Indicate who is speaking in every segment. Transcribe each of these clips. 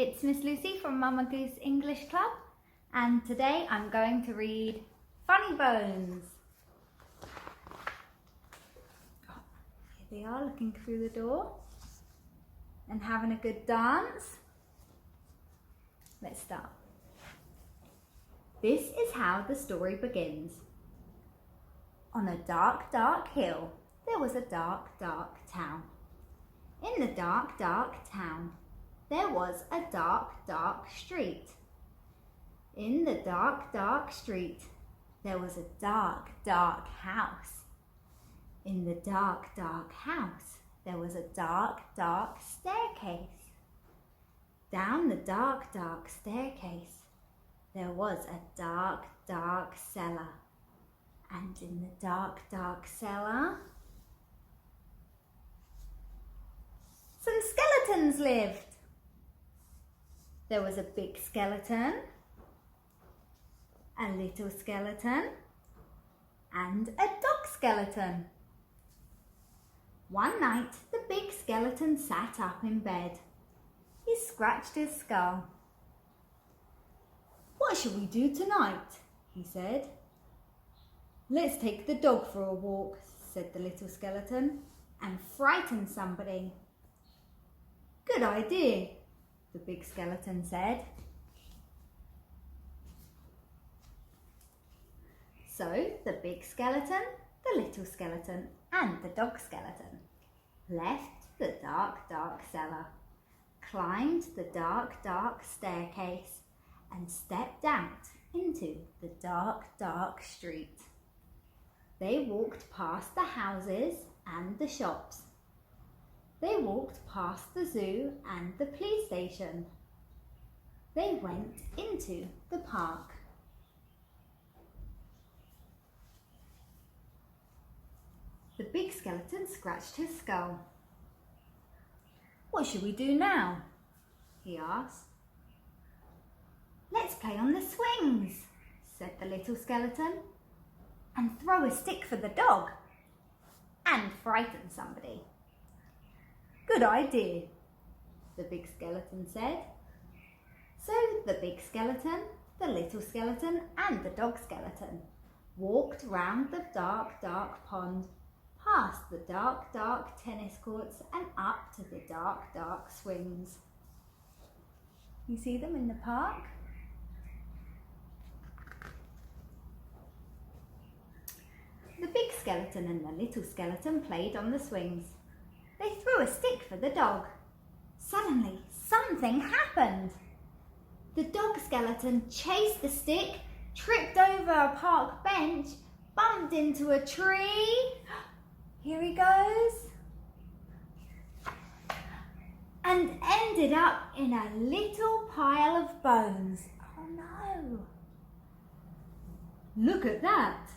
Speaker 1: It's Miss Lucy from Mama Goose English Club, and today I'm going to read Funny Bones. Here they are, looking through the door and having a good dance. Let's start. This is how the story begins. On a dark, dark hill, there was a dark, dark town. In the dark, dark town, there was a dark, dark street. In the dark, dark street, there was a dark, dark house. In the dark, dark house, there was a dark, dark staircase. Down the dark, dark staircase, there was a dark, dark cellar. And in the dark, dark cellar, some skeletons lived. There was a big skeleton, a little skeleton, and a dog skeleton. One night, the big skeleton sat up in bed. He scratched his skull. "What shall we do tonight?" he said. "Let's take the dog for a walk," said the little skeleton, "and frighten somebody." "Good idea," the big skeleton said. So the big skeleton, the little skeleton, and the dog skeleton left the dark, dark cellar, climbed the dark, dark staircase, and stepped out into the dark, dark street. They walked past the houses and the shops. They walked past the zoo and the police station. They went into the park. The big skeleton scratched his skull. "What should we do now?" he asked. "Let's play on the swings," said the little skeleton, "and throw a stick for the dog and frighten somebody." "Good idea," the big skeleton said. So the big skeleton, the little skeleton, and the dog skeleton walked round the dark, dark pond, past the dark, dark tennis courts, and up to the dark, dark swings. You see them in the park? The big skeleton and the little skeleton played on the swings. They threw a stick for the dog. Suddenly, something happened. The dog skeleton chased the stick, tripped over a park bench, bumped into a tree. Here he goes. And ended up in a little pile of bones. Oh no! "Look at that,"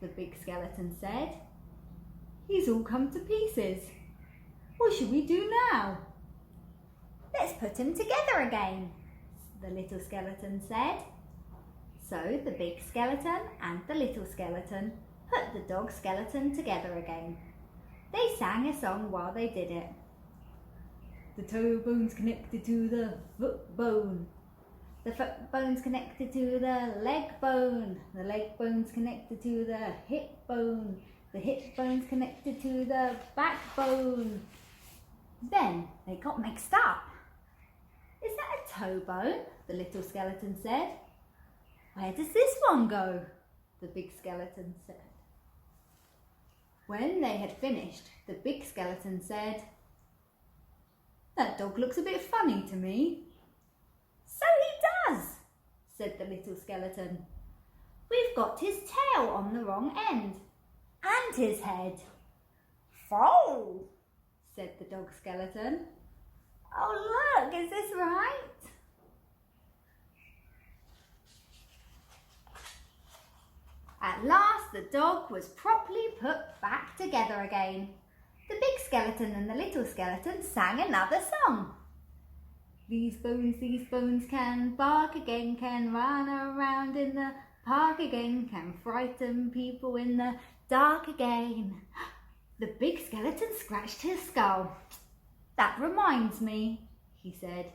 Speaker 1: the big skeleton said. "He's all come to pieces. What should we do now?" "Let's put him together again," the little skeleton said. So the big skeleton and the little skeleton put the dog skeleton together again. They sang a song while they did it. "The toe bone's connected to the foot bone. The foot bone's connected to the leg bone. The leg bone's connected to the hip bone. The hip bone's connected to the backbone." Then they got mixed up. "Is that a toe bone?" the little skeleton said. "Where does this one go?" the big skeleton said. When they had finished, the big skeleton said, "That dog looks a bit funny to me." "So he does," said the little skeleton. "We've got his tail on the wrong end, and his head." "Foal," said the dog skeleton. "Oh look, is this right?" At last the dog was properly put back together again. The big skeleton and the little skeleton sang another song. These bones can bark again, can run around in the park again, can frighten people in the dark again." The big skeleton scratched his skull. "That reminds me," he said.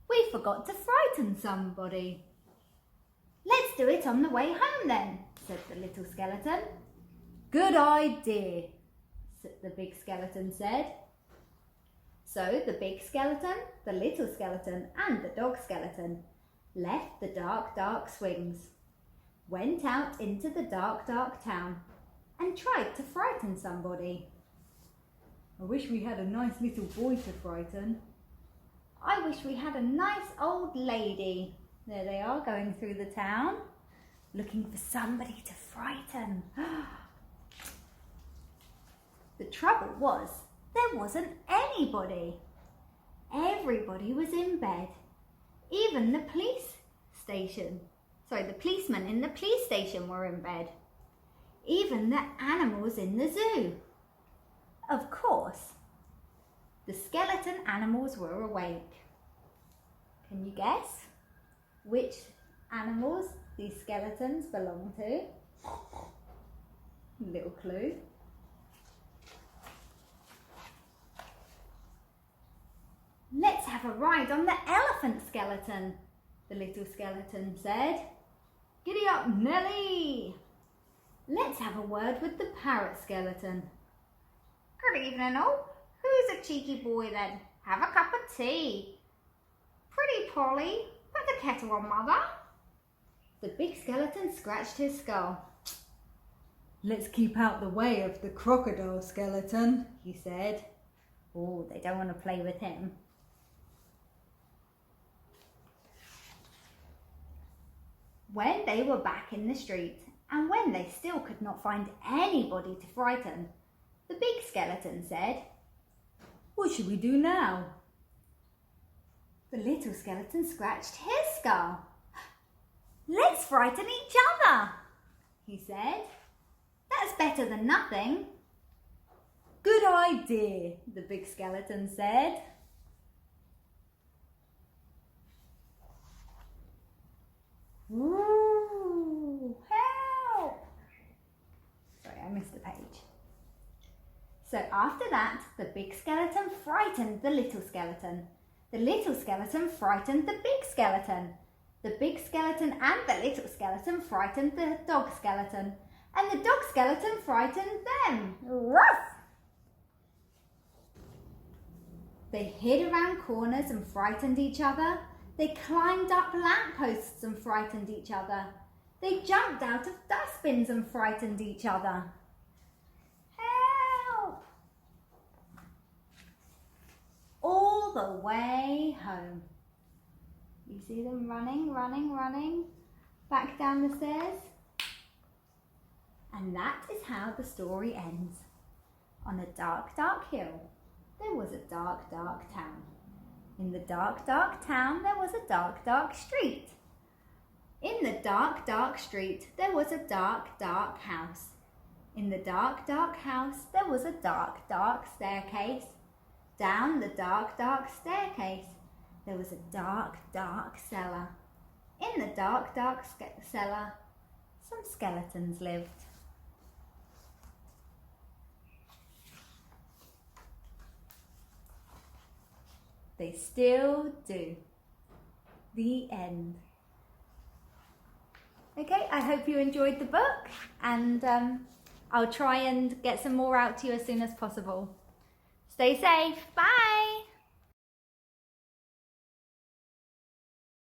Speaker 1: We forgot to frighten somebody. Let's do it on the way home then, said the little skeleton. Good idea, the big skeleton said. So the big skeleton, the little skeleton and the dog skeleton left the dark, dark swings, went out into the dark, dark town and tried to frighten somebody. I wish we had a nice little boy to frighten. I wish we had a nice old lady. There they are going through the town, looking for somebody to frighten. The trouble was, there wasn't anybody. Everybody was in bed. Even the policemen in the police station were in bed. Even the animals in the zoo. Of course, the skeleton animals were awake. Can you guess which animals these skeletons belong to? Little clue. Let's have a ride on the elephant skeleton, the little skeleton said. Giddy up, Nelly! Let's have a word with the parrot skeleton. Good evening all. Who's a cheeky boy then? Have a cup of tea. Pretty Polly, put the kettle on, mother. The big skeleton scratched his skull. Let's keep out the way of the crocodile skeleton, he said. Oh, they don't want to play with him. When they were back in the street, and when they still could not find anybody to frighten, the big skeleton said, What should we do now? The little skeleton scratched his skull. Let's frighten each other, he said. That's better than nothing. Good idea, the big skeleton said. Ooh, help! Sorry, I missed a page. So after that, the big skeleton frightened the little skeleton. The little skeleton frightened the big skeleton. The big skeleton and the little skeleton frightened the dog skeleton. And the dog skeleton frightened them. Ruff! They hid around corners and frightened each other. They climbed up lampposts and frightened each other. They jumped out of dustbins and frightened each other. Help! All the way home. You see them running, running, running back down the stairs? And that is how the story ends. On a dark, dark hill, there was a dark, dark town. In the dark, dark town, there was a dark, dark street. In the dark, dark street, there was a dark, dark house. In the dark, dark house, there was a dark, dark staircase. Down the dark, dark staircase, there was a dark, dark cellar. In the dark, dark cellar, some skeletons lived. They still do. The end. Okay, I hope you enjoyed the book, and I'll try and get some more out to you as soon as possible. Stay safe. Bye.